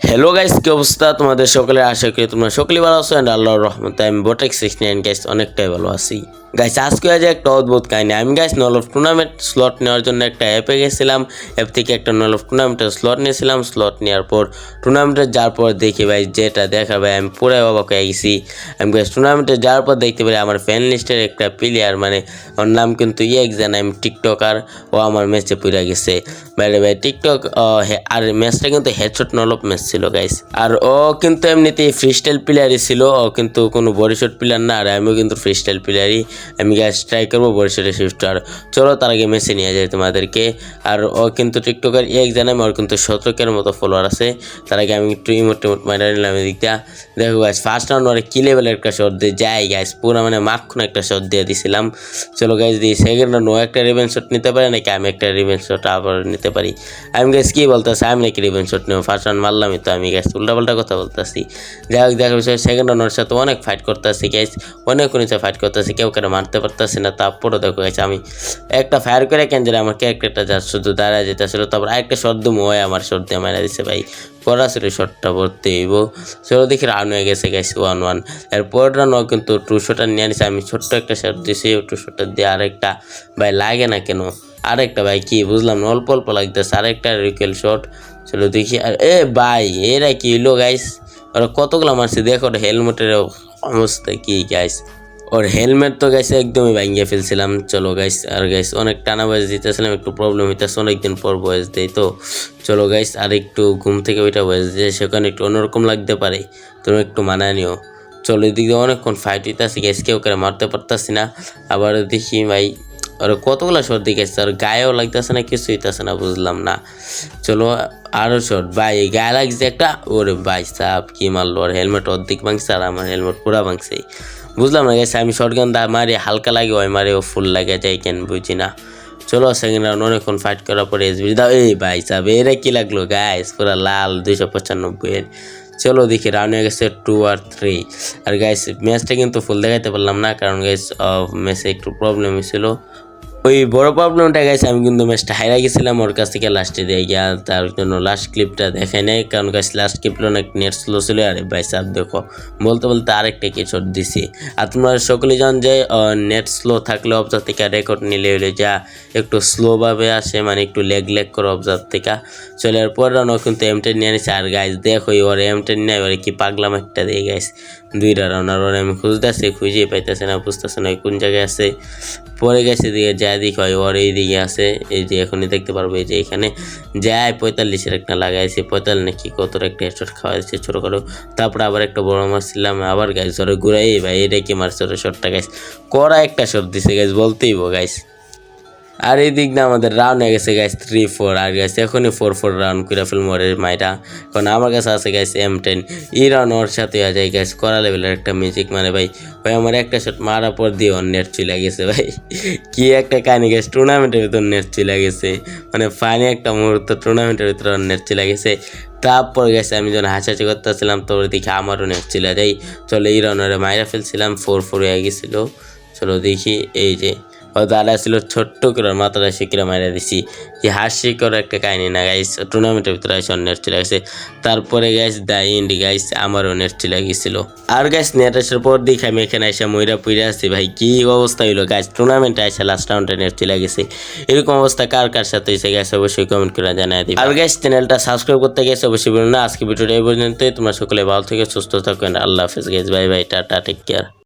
Hello guys, কি অবস্থা তোমাদের সকলের? আশা করি তোমরা সকলেই ভালো আছো এন্ড আল্লাহর রহমতে আমি Botex69 গাইস অনেকটাই ভালো আছি। গাইস আজকে আজ একটা অদ্ভুত কাহিনী। আমি গাইস নল অফ টুর্নামেন্ট স্লট নেওয়ার জন্য একটা অ্যাপে গেছিলাম। অ্যাপ থেকে একটা নল অফ টুর্নামেন্টের স্লট নিয়েছিলাম। স্লট নেওয়ার পর টুর্নামেন্টে যাওয়ার পর দেখি ভাই যেটা দেখা ভাই আমি পুরাই অবাক হয়ে গেছি। আমি গাইস টুর্নামেন্টে যাওয়ার পর দেখতে পারি আমার ফ্যান লিস্টের একটা প্লেয়ার, মানে ওর নাম কিন্তু একজন, আমি টিকটকার, ও আমার ম্যাচে পুরা গেছে। বাইরে ভাই টিকটক আর ম্যাচটা কিন্তু হেডশট নল অফ ম্যাচ ছিল গাইস। আর ও কিন্তু এমনিতেই ফ্রি স্টাইল প্লেয়ারই ছিল, ও কিন্তু কোনো বডি শট প্লেয়ার না। আর আমিও কিন্তু ফ্রি স্টাইল প্লেয়ারই। আমি গাইস ট্রাই করবো বডি শটে শিফট। আর চলো তার আগে ম্যাচে নিয়ে যায় তোমাদেরকে। আর ও কিন্তু টিকটকার একজন, আমি ওর কিন্তু 17,000 মতো ফলোয়ার আছে। তার আগে আমি একটু ইমোট মাইরা নিলাম এদিকটা। দেখো গাইস ফার্স্ট রাউন্ড ওরা কি লেভেলের একটা শট দিয়ে যায় গাইস, পুরো মানে মাখন একটা শট দিয়ে দিছিলাম। চলো গাইস দিই সেকেন্ড রাউন্ড ও একটা রিভেঞ্জ শট নিতে পারে নাকি আমি একটা রিভেঞ্জ শট আবার নিতে পারি। আমি গাইস কি বলতেছি, আমি নাকি রিভেঞ্জ শট নেব? ফার্স্ট রাউন্ড মারলামই তো আমি গাইস, উল্টাপাল্টা কথা বলতেছি। যাই হোক দেখা বিষয় সেকেন্ড রাউন্ড ওর সাথে অনেক ফাইট করতেছি গাইস, অনেক নিচে ফাইট করতেছি, কেউ কেন মারতে পারতেছি না। তারপরে দেখো গাইস আমি একটা ফায়ার করে কেন জানি আমার ক্যারেক্টারটা যা শুধু দাঁড়ায় যেতেছিল। তারপর আরেকটা শট দিম, ওই আমার শট দিয়ে মারা দিচ্ছে ভাই। সরাসরি শটটা ভরতে হইব। চলো দেখি রান হয়ে গেছে গাইস 1-1। এরপর রান ও কিন্তু টু শটার নিয়ে নিছে। আমি ছোট্ট একটা শট দিছি, টু শটার দিয়ে আরেকটা ভাই লাগে না কেন? আরেকটা ভাই কি বুঝলাম না, অল্প অল্প লাগতেছে। আরেকটা রিকেল শট। চলো দেখি। আর এ ভাই এরা কি হইলো গাইস? ওরা কতগুলো মারছে দেখো, হেলমেটের অবস্থা কি গাইস। ওর হেলমেট তো গাইস একদমই ভাঙিয়ে ফেলছিলাম। চলো গাইস আর গাইস অনেক টানা বয়স দিতেছিলাম, একটু প্রবলেম হইতেছে, অনেকদিন পর বয়স দেয় তো। চলো গাইস আর একটু ঘুম থেকে ওইটা বয়স দিয়ে সেখানে একটু অন্যরকম লাগতে পারে, তুমি একটু মানায় নিও। চলো এদিকে অনেকক্ষণ ফাইট হইতেছে গাইস, কেউ কেউ মারতে পারতাছি না। আবার দেখি ভাই আর কতগুলো শট দিয়েছে, আর গায়েও লাগতেছে না, কিছু হইতেছে না, বুঝলাম না। চলো আরও শট ভাই, গায়ে লাগছে একটা। ওরে ভাই সাপ কি মারলো! আর হেলমেট অর্ধেক ভাঙছে আর আমার হেলমেট পুরা ভাঙছে। বুঝলাম না গেছে, আমি শর্টগান দা মারি হালকা লাগে, ওই মারে ও ফুল লাগে যায় কেন বুঝি না। চলো সেকেন্ড রাউন্ড অনেকক্ষণ ফাইট করার পরে এসবি দাও। এই ভাই সাহেব এরা কি লাগলো গাইস, পুরা লাল 295 এর। চলো দেখি রাউন্ড হয়ে গেছে 2 আর 3। আর গাইস ম্যাচটা কিন্তু ফুল দেখাইতে পারলাম না, কারণ গাইস ম্যাচে একটু প্রবলেম হয়েছিল। ওই বড় প্রবলেমটা গাইছে আমি কিন্তু ম্যাচটা হাইরা গেছিলাম ওর কাছ থেকে লাস্টে দিয়ে গিয়া, তার জন্য লাস্ট ক্লিপটা দেখে নেই, কারণ গাইস লাস্ট ক্লিপটা অনেক নেট স্লো ছিল। আরে ভাই সাহেব দেখো বলতে বলতে আরেকটা কি শট দিছি। আর তোমরা সকলেই জান যে নেট স্লো থাকলে অবজার থেকে রেকর্ড নিলে হলে যা একটু স্লোভাবে আসে, মানে একটু লেগ করে অবজার থেকে। চলে এরপর রাউন্ড কিন্তু M10 নিয়ে নিছে। আর গাইস দেখো ওর M10 নিয়ে ওরে কি পাগলাম একটা দিয়ে গাইস, 2টা রাউন্ড। আর ওরে আমি খুঁজতেছি, খুঁজেই পাইতেছি না, বুঝতেছি না কোন জায়গায় আছে। পরে গেছে দিকে যা দিক হয় ওর এই দিকে আছে, এই যে এখনই দেখতে পারবো, এই যে এখানে যায় 45-এর একটা লাগাইছে, 45 নাকি কত একটা হেডশট খাওয়াইছে ছোটখাটো। তারপরে আবার একটা বড় মারছিলাম, আবার গাইস ওরে ঘুরাই ভাই এটা কি মারছে ওরে শটটা গাইস, করা একটা শট দিছে গাইস বলতেই গাইস। আর এই দিক দিয়ে আমাদের রাউন্ড হয়ে গেছে গাইস 3-4। আর গাইস এখনই 4-4 রাউন্ড করে ফেলবো ওর মাইটা, কারণ আমার কাছে আছে গাইস M10। এই রাউন্ড ওর সাথে হয়ে যায় গাইস করা লেভেলের একটা মিউজিক, মানে ভাই ভাই আমার একটা শট মারার পর দিয়ে ওর নেট চলে গেছে ভাই। কি একটা কাহিনী গাইস, টুর্নামেন্টের ভিতর নেট চলে গেছে, মানে ফানি একটা মুহূর্ত, টুর্নামেন্টের ভিতরে ওর নেট চলে গেছে। তারপর গেছে আমি যখন হাসাহাসি করতেছিলাম তো দেখি আমারও নেট চলে যাই। চলো এই রাউন্ডে মাইরা ফেলছিলাম, 4-4 হয়ে গেছিলো। চলো দেখি এই যে ও দাঁড়া ছিল ছোট্ট করে মাথাটা শিখরে মারা দিছি, কি হাসি করে একটা কাহিনী না গাইস। টুর্নামেন্টের ভিতরে এসে নেট চলে গেছে। তারপরে গাইস দা ইন্ডি গাইস আমারও নেট চলে গেছিলো। আর গাইস নেট আসার পর দেখি আমি এখানে এসে ময়রা পুইরা আসছি ভাই, কি অবস্থা হইলো গাইস, টুর্নামেন্টে এসে লাস্ট রাউন্ডে নেট চলে গেছে। এরকম অবস্থা কার কার সাথে হয়েছে গাইস অবশ্যই কমেন্ট করে জানাই দিবে। আর গাইস চ্যানেলটা সাবস্ক্রাইব করতে গেছে অবশ্যই বলুন না। আজকে ভিডিওটা এই পর্যন্তই, তোমরা সকলে ভালো থেকে সুস্থ থাকবেন। আল্লাহ হাফেজ guys, bye bye, tata, take care.